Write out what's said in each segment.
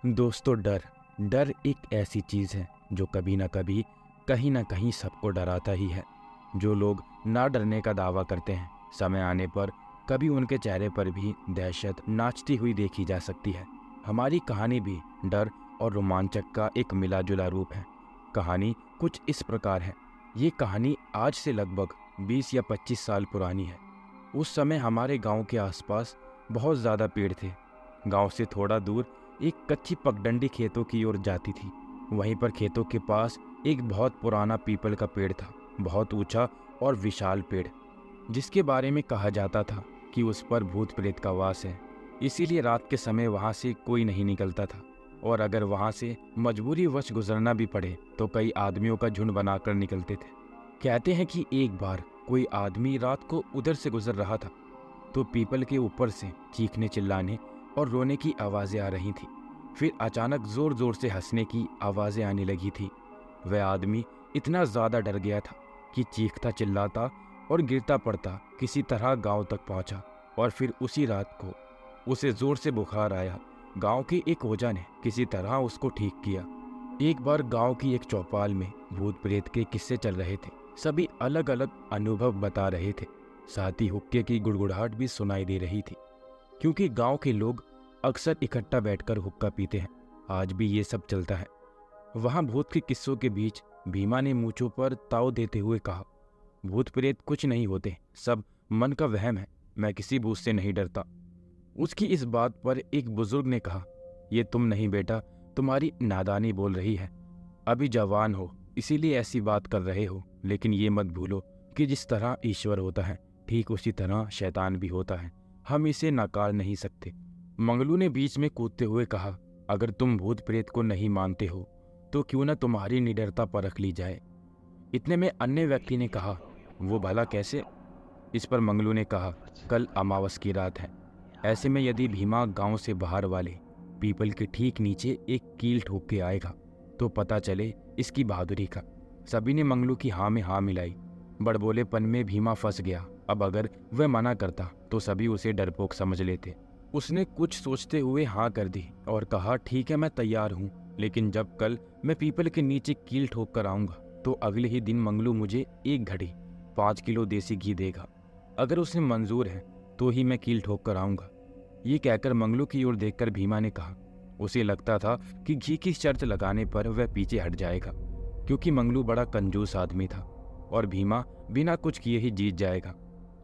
दोस्तों, डर डर एक ऐसी चीज़ है जो कभी ना कहीं सबको डराता ही है। जो लोग ना डरने का दावा करते हैं, समय आने पर कभी उनके चेहरे पर भी दहशत नाचती हुई देखी जा सकती है। हमारी कहानी भी डर और रोमांचक का एक मिला जुला रूप है। कहानी कुछ इस प्रकार है। ये कहानी आज से लगभग 20 या 25 साल पुरानी है। उस समय हमारे गांव के आसपास बहुत ज़्यादा पेड़ थे। गांव से थोड़ा दूर एक कच्ची पगडंडी खेतों की ओर जाती थी। वहीं पर खेतों के पास एक बहुत पुराना पीपल का पेड़ था, बहुत ऊंचा और विशाल पेड़, जिसके बारे में कहा जाता था कि उस पर भूत प्रेत का वास है। इसीलिए रात के समय वहां से कोई नहीं निकलता था, और अगर वहां से मजबूरी वश गुजरना भी पड़े तो कई आदमियों का झुंड बनाकर निकलते थे। कहते हैं कि एक बार कोई आदमी रात को उधर से गुजर रहा था तो पीपल के ऊपर से चीखने चिल्लाने और रोने की आवाज़ें आ रही थी। फिर अचानक ज़ोर ज़ोर से हंसने की आवाज़ें आने लगी थी। वह आदमी इतना ज़्यादा डर गया था कि चीखता चिल्लाता और गिरता पड़ता किसी तरह गांव तक पहुंचा। और फिर उसी रात को उसे ज़ोर से बुखार आया। गांव के एक ओझा ने किसी तरह उसको ठीक किया। एक बार गांव की एक चौपाल में भूत प्रेत के किस्से चल रहे थे। सभी अलग अलग अनुभव बता रहे थे। साथ ही हुक्के की गुड़गुड़ाहट भी सुनाई दे रही थी, क्योंकि गांव के लोग अक्सर इकट्ठा बैठकर हुक्का पीते हैं। आज भी ये सब चलता है। वहां भूत के किस्सों के बीच भीमा ने मूंछों पर ताव देते हुए कहा, भूत प्रेत कुछ नहीं होते, सब मन का वहम है। मैं किसी भूत से नहीं डरता। उसकी इस बात पर एक बुजुर्ग ने कहा, ये तुम नहीं बेटा, तुम्हारी नादानी बोल रही है। अभी जवान हो इसीलिए ऐसी बात कर रहे हो, लेकिन ये मत भूलो कि जिस तरह ईश्वर होता है ठीक उसी तरह शैतान भी होता है। हम इसे नकार नहीं सकते। मंगलू ने बीच में कूदते हुए कहा, अगर तुम भूत प्रेत को नहीं मानते हो तो क्यों न तुम्हारी निडरता परख ली जाए। इतने में अन्य व्यक्ति ने कहा, वो भला कैसे? इस पर मंगलू ने कहा, कल अमावस की रात है। ऐसे में यदि भीमा गांव से बाहर वाले पीपल के ठीक नीचे एक कील ठोक के आएगा तो पता चले इसकी बहादुरी का। सभी ने मंगलू की हाँ में हाँ मिलाई। बड़बोलेपन में भीमा फंस गया। अब अगर वह मना करता तो सभी उसे डरपोक समझ लेते। उसने कुछ सोचते हुए हाँ कर दी और कहा, ठीक है, मैं तैयार हूँ, लेकिन जब कल मैं पीपल के नीचे कील ठोक कर आऊंगा तो अगले ही दिन मंगलू मुझे 1 घड़ी 5 किलो देसी घी देगा। अगर उसे मंजूर है तो ही मैं कील ठोक कर आऊंगा। ये कहकर मंगलू की ओर देखकर भीमा ने कहा। उसे लगता था कि घी की शर्त लगाने पर वह पीछे हट जाएगा, क्योंकि मंगलू बड़ा कंजूस आदमी था और भीमा बिना कुछ किए ही जीत जाएगा।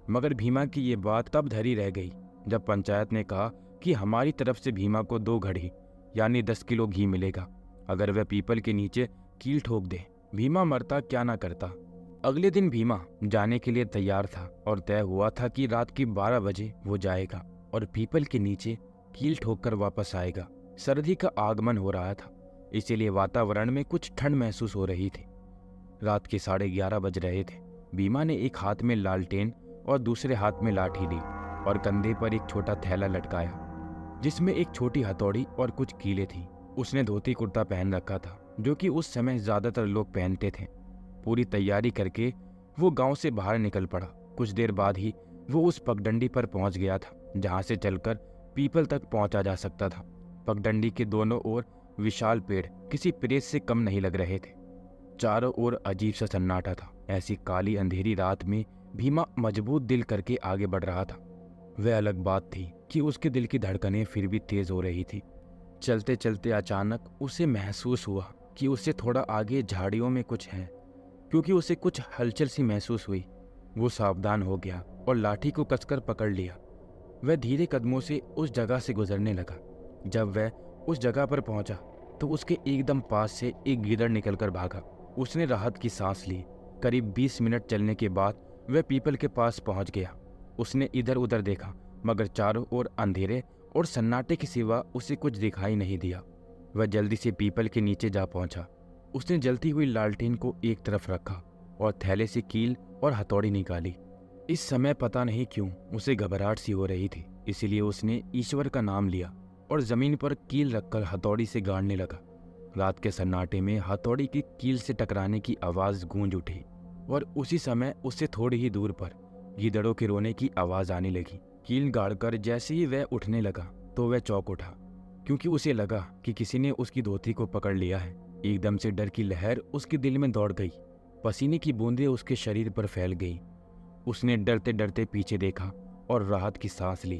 मगर भीमा की ये बात तब धरी रह गई जब पंचायत ने कहा कि हमारी तरफ से भीमा को 2 घड़ी यानी 10 किलो घी मिलेगा अगर वह पीपल के नीचे कील ठोक दे। भीमा मरता क्या ना करता। अगले दिन भीमा जाने के लिए तैयार था और तय हुआ था कि रात की 12 बजे वो जाएगा और पीपल के नीचे कील ठोक कर वापस आएगा। सर्दी का आगमन हो रहा था, इसीलिए वातावरण में कुछ ठंड महसूस हो रही थी। रात के 11:30 बज रहे थे। भीमा ने एक हाथ में लालटेन और दूसरे हाथ में लाठी ली और कंधे पर एक छोटा थैला लटकाया जिसमें एक छोटी हथौड़ी और कुछ कीलें थीं। उसने धोती कुर्ता पहन रखा था, जो कि उस समय ज्यादातर लोग पहनते थे। पूरी तैयारी करके वो गांव से बाहर निकल पड़ा। कुछ देर बाद ही वो उस पगडंडी पर पहुंच गया था जहां से चलकर पीपल तक पहुंचा जा सकता था। पगडंडी के दोनों ओर विशाल पेड़ किसी प्रेत से कम नहीं लग रहे थे। चारों ओर अजीब सा सन्नाटा था। ऐसी काली अंधेरी रात में भीमा मजबूत दिल करके आगे बढ़ रहा था। वह अलग बात थी कि उसके दिल की धड़कनें फिर भी तेज हो रही थी। चलते चलते अचानक उसे महसूस हुआ कि उससे थोड़ा आगे झाड़ियों में कुछ है। क्योंकि उसे कुछ हलचल सी महसूस हुई, वो सावधान हो गया और लाठी को कसकर पकड़ लिया। वह धीरे कदमों से उस जगह से गुजरने लगा। जब वह उस जगह पर पहुंचा तो उसके एकदम पास से एक गीदड़ निकलकर भागा। उसने राहत की सांस ली। करीब 20 मिनट चलने के बाद वह पीपल के पास पहुंच गया। उसने इधर उधर देखा, मगर चारों ओर अंधेरे और सन्नाटे के सिवा उसे कुछ दिखाई नहीं दिया। वह जल्दी से पीपल के नीचे जा पहुंचा। उसने जलती हुई लालटेन को एक तरफ रखा और थैले से कील और हथौड़ी निकाली। इस समय पता नहीं क्यों उसे घबराहट सी हो रही थी, इसीलिए उसने ईश्वर का नाम लिया और जमीन पर कील रखकर हथौड़ी से गाड़ने लगा। रात के सन्नाटे में हथौड़ी की कील से टकराने की आवाज गूंज उठी और उसी समय उससे थोड़ी ही दूर पर गीदड़ों के रोने की आवाज आने लगी। कील गाड़कर जैसे ही वह उठने लगा तो वह चौंक उठा, क्योंकि उसे लगा कि किसी ने उसकी धोती को पकड़ लिया है। एकदम से डर की लहर उसके दिल में दौड़ गई। पसीने की बूंदें उसके शरीर पर फैल गई। उसने डरते डरते पीछे देखा और राहत की सांस ली,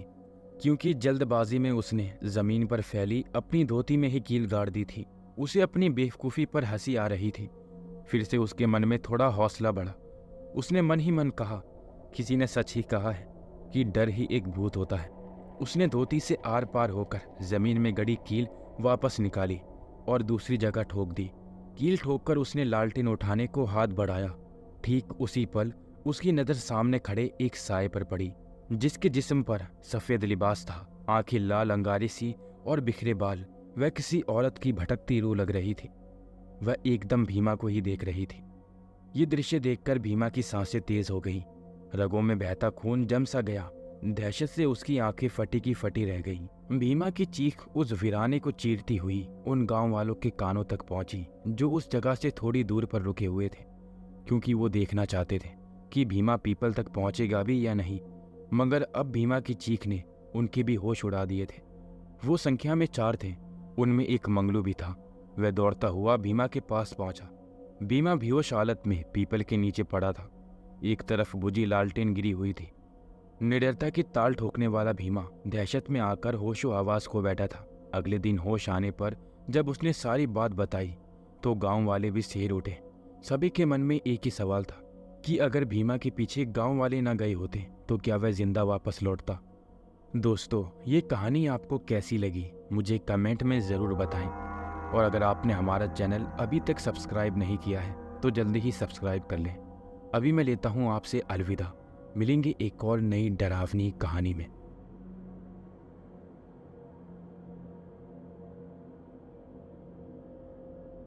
क्योंकि जल्दबाजी में उसने जमीन पर फैली अपनी धोती में ही कील गाड़ दी थी। उसे अपनी बेवकूफ़ी पर हंसी आ रही थी। फिर से उसके मन में थोड़ा हौसला बढ़ा। उसने मन ही मन कहा, किसी ने सच ही कहा है कि डर ही एक भूत होता है। उसने धोती से आर पार होकर जमीन में गड़ी कील वापस निकाली और दूसरी जगह ठोक दी। कील ठोककर उसने लालटेन उठाने को हाथ बढ़ाया। ठीक उसी पल उसकी नज़र सामने खड़े एक साए पर पड़ी, जिसके जिस्म पर सफ़ेद लिबास था, आंखें लाल अंगारी सी और बिखरे बाल। वह किसी औरत की भटकती रूह लग रही थी। वह एकदम भीमा को ही देख रही थी। ये दृश्य देखकर भीमा की सांसें तेज हो गईं। रगों में बहता खून जम सा गया। दहशत से उसकी आंखें फटी की फटी रह गईं। भीमा की चीख उस वीराने को चीरती हुई उन गांव वालों के कानों तक पहुंची, जो उस जगह से थोड़ी दूर पर रुके हुए थे, क्योंकि वो देखना चाहते थे कि भीमा पीपल तक पहुंचेगा भी या नहीं। मगर अब भीमा की चीख ने उनके भी होश उड़ा दिए थे। वो संख्या में 4 थे, उनमें एक मंगलू भी था। वह दौड़ता हुआ भीमा के पास पहुंचा। भीमा बेहोश हालत में पीपल के नीचे पड़ा था। एक तरफ बुझी लालटेन गिरी हुई थी। निडरता की ताल ठोकने वाला भीमा दहशत में आकर होशो आवाज खो बैठा था। अगले दिन होश आने पर जब उसने सारी बात बताई तो गांव वाले भी सिर उठे। सभी के मन में एक ही सवाल था कि अगर भीमा के पीछे गांव वाले न गए होते तो क्या वह जिंदा वापस लौटता। दोस्तों, ये कहानी आपको कैसी लगी मुझे कमेंट में ज़रूर बताएं। और अगर आपने हमारा चैनल अभी तक सब्सक्राइब नहीं किया है तो जल्दी ही सब्सक्राइब कर लें। अभी मैं लेता हूँ आपसे अलविदा। मिलेंगे एक और नई डरावनी कहानी में।